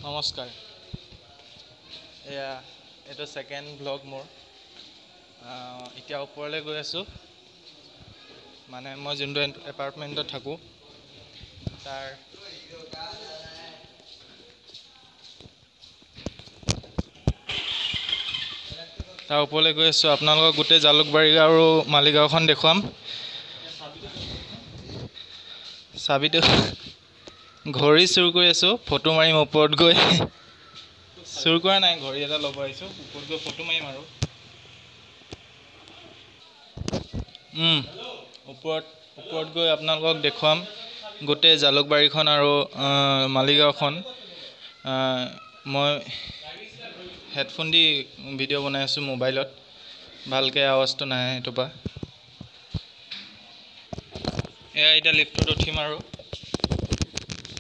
নমস্কাৰ। এইটো second blog মোৰ। এতিয়া ওপৰলৈ গৈ আছোঁ, মানে মই যোনটো এপাৰ্টমেণ্টত থাকোঁ তাৰ ওপৰলৈ গৈ আছোঁ। আপোনালোকক গোটেই জালুকবাৰী আৰু মালিগাঁওখন দেখুৱাম। চাবিটো ঘড়ী চুৰ কৰি আছোঁ, ফটো মাৰিম ওপৰত গৈ। চুৰ কৰা নাই, ঘড়ী এটা ল'ব আহিছোঁ, ওপৰত গৈ ফটো মাৰিম আৰু। ওপৰত গৈ আপোনালোকক দেখুৱাম গোটেই জালুকবাৰীখন আৰু মালিগাঁওখন। মই হেডফোন দি ভিডিঅ' বনাই আছোঁ মোবাইলত, ভালকৈ আৱাজটো নাহে সেইটোৰ পৰা। এতিয়া লিফ্টত উঠিম আৰু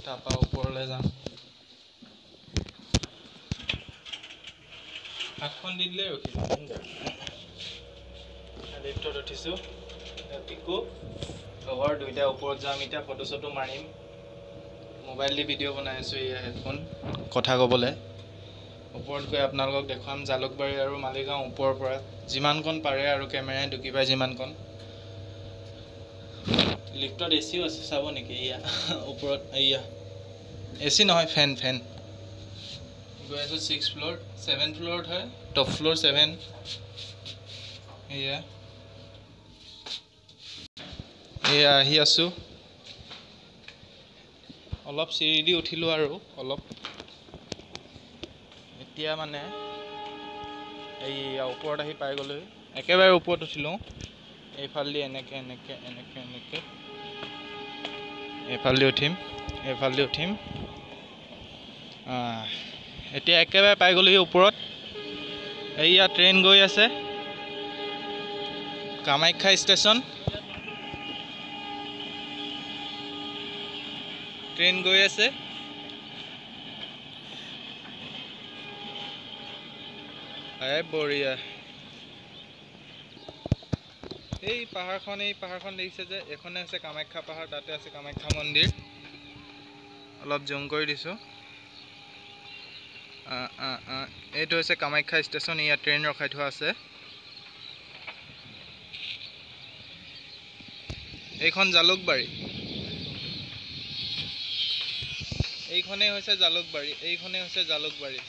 তাৰপৰা ওপৰলৈ যাম। হাতখন দি দিলেই ৰখি যাম। লিফ্টত উঠিছোঁ, পিকু লগৰ দুইটা ওপৰত যাম। এতিয়া ফটো চটো মাৰিম, মোবাইল দি ভিডিঅ' বনাই আছোঁ। এয়া হেডফোন কথা ক'বলৈ। ওপৰত গৈ আপোনালোকক দেখুৱাম জালুকবাৰী আৰু মালিগাঁও ওপৰৰ পৰা যিমানকণ পাৰে আৰু কেমেৰাই ঢুকি পায় যিমানকণ। লিফ্টত এচিও আছে, চাব নেকি? এয়া ওপৰত, এয়া এচি নহয়, ফেন। গৈ আছোঁ 6th ফ্ল'ৰ, 7th ফ্ল'ৰত হয়, টপ ফ্ল'ৰ 7। এয়া আহি আছোঁ, অলপ চিৰি দি উঠিলোঁ আৰু অলপ। এতিয়া মানে ওপৰত আহি পাই গ'লোঁ, একেবাৰে ওপৰত উঠিলোঁ। এইফালেদি এনেকৈ এইফালেদি উঠিম। এতিয়া একেবাৰে পাই গ'লোহি ওপৰত। এইয়া ট্ৰেইন গৈ আছে, কামাখ্যা ষ্টেচন। ট্ৰেইন গৈ আছে। বঢ়িয়া। এই পাহাৰখন দেখিছে যে, এইখনে হৈছে কামাখ্যা পাহাৰ, তাতে আছে কামাখ্যা মন্দিৰ। অলপ জুম কৰি দিছোঁ। এইটো হৈছে কামাখ্যা ষ্টেচন, ইয়াত ট্ৰেইন ৰখাই থোৱা আছে। এইখন জালুকবাৰী, এইখনেই হৈছে জালুকবাৰী।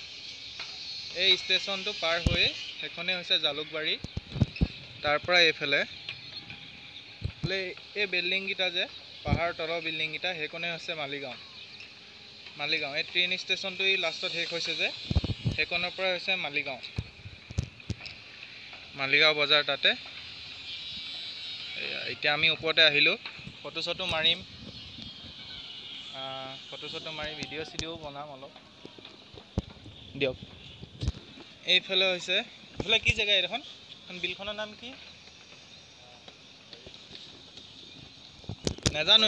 এই ষ্টেচনটো পাৰ হৈ সেইখনেই হৈছে জালুকবাৰী। তাৰপৰা এইফালে এই বিল্ডিংকেইটা যে, পাহাৰৰ তলৰ বিল্ডিংকেইটা, সেইখনে হৈছে মালিগাঁও। এই ট্ৰেইন ষ্টেচনটো এই লাষ্টত শেষ হৈছে যে, সেইখনৰ পৰা হৈছে মালিগাঁও বজাৰ তাতে। এতিয়া আমি ওপৰতে আহিলোঁ, ফটো চটো মাৰিম, ভিডিঅ' চিডিঅ'ও বনাম অলপ দিয়ক। এইফালে কি জেগা এইডোখন? বিলখনৰ নাম কি নাজানো।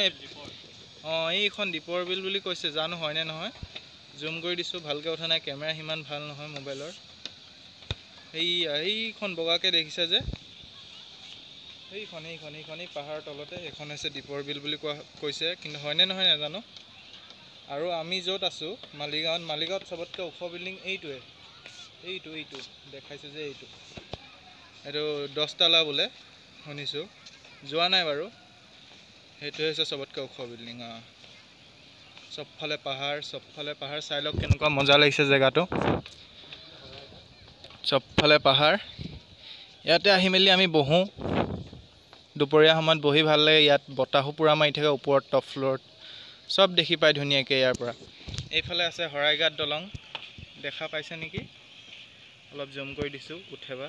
এইখন দীপৰ বিল বুলি কৈছে, জানো হয়নে নহয়। জুম কৰি দিছোঁ, ভালকৈ উঠা নাই, কেমেৰা সিমান ভাল নহয় মোবাইলৰ। এইখন বগাকৈ দেখিছে যে, এইখন পাহাৰৰ তলতে, এইখন হৈছে দীপৰ বিল বুলি কৈছে, কিন্তু হয়নে নহয় নাজানো। আৰু আমি য'ত আছোঁ মালিগাঁৱত চবতকৈ ওখ বিল্ডিং এইটোৱে, এইটো দেখাইছে যে, এইটো 10 তালা বোলে শুনিছোঁ, যোৱা নাই বাৰু। সেইটোৱে হৈছে চবতকৈ ওখ বিল্ডিং। চবফালে পাহাৰ চাই লওক কেনেকুৱা মজা লাগিছে জেগাটো। চবফালে পাহাৰ। ইয়াতে আহি মেলি আমি বহোঁ, দুপৰীয়া সময়ত বহি ভাল লাগে। ইয়াত বতাহো পূৰা মাৰি থাকে, ওপৰত টপ ফ্ল'ৰত চব দেখি পায় ধুনীয়াকৈ ইয়াৰ পৰা। এইফালে আছে শৰাইঘাট দলং, দেখা পাইছে নেকি? অলপ জুম কৰি দিছোঁ, উঠেবা।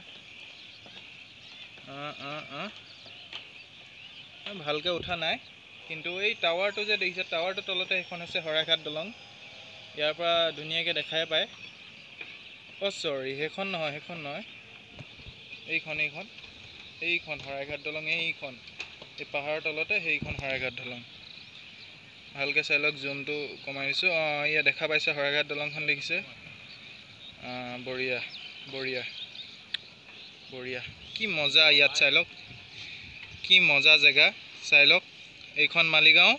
ভালকৈ উঠা নাই, কিন্তু এই টাৱাৰটো যে দেখিছে, টাৱাৰটোৰ তলতে সেইখন হৈছে শৰাইঘাট দলং। ইয়াৰ পৰা ধুনীয়াকৈ দেখাই পায়। চৰি, সেইখন নহয়, এইখন শৰাইঘাট দলং। এই পাহাৰৰ তলতে সেইখন শৰাইঘাট দলং। ভালকৈ চাই লওক, জুমটো কমাই দিছোঁ। ইয়াত দেখা পাইছে শৰাইঘাট দলংখন দেখিছে? বঢ়িয়া। কি মজা, ইয়াত চাই লওক, কি মজা জেগা, চাই লওক। এইখন মালিগাঁও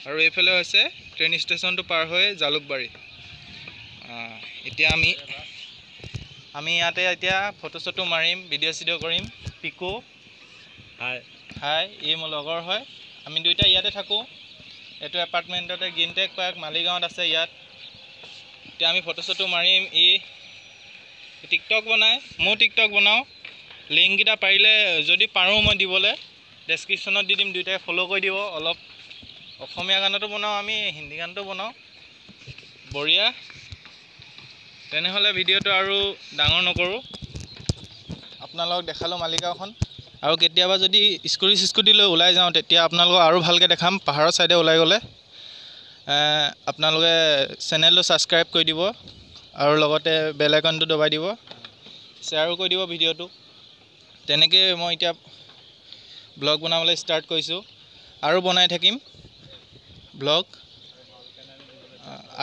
আৰু এইফালে হৈছে ট্ৰেইন ষ্টেচনটো পাৰ হৈ জালুকবাৰী। এতিয়া আমি ইয়াতে এতিয়া ফটো চটো মাৰিম, ভিডিঅ' চিডিঅ' কৰিম। পিকু হাই, ই মোৰ লগৰ হয়। আমি দুইটা ইয়াতে থাকোঁ, এইটো এপাৰ্টমেণ্টতে গ্ৰীণটেক পাৰ্ক মালিগাঁৱত আছে ইয়াত। এতিয়া আমি ফটো চটো মাৰিম। ই টিকটক বনায়, ময়ো টিকটক বনাওঁ। লিংককেইটা পাৰিলে যদি পাৰোঁ মই দিবলৈ ডেছক্ৰিপশ্যনত দি দিম, দুইটাই ফ'ল' কৰি দিব। অলপ অসমীয়া গানতো বনাওঁ, আমি হিন্দী গানতো বনাওঁ। বঢ়িয়া। তেনেহ'লে ভিডিঅ'টো আৰু ডাঙৰ নকৰোঁ, আপোনালোকক দেখালোঁ মালিগাঁওখন। আৰু কেতিয়াবা যদি স্কুটি লৈ ওলাই যাওঁ তেতিয়া আপোনালোকক আৰু ভালকৈ দেখাম। পাহাৰৰ ছাইডে ওলাই গ'লে আপোনালোকে চেনেলটো ছাবস্ক্ৰাইব কৰি দিব আৰু লগতে বেল আইকনটো দবাই দিব, শ্বেয়াৰো কৰি দিব ভিডিঅ'টো। তেনেকৈ মই এতিয়া ব্লগ বনাবলৈ ষ্টাৰ্ট কৰিছোঁ, আৰু বনাই থাকিম ব্লগ,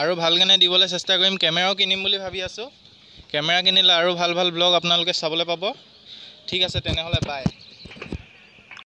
আৰু ভালকৈ দিবলৈ চেষ্টা কৰিম। কেমেৰাও কিনিম বুলি ভাবি আছোঁ, কেমেৰা কিনিলে আৰু ভাল ভাল ব্লগ আপোনালোকে চাবলৈ পাব। ঠিক আছে তেনেহ'লে বাই।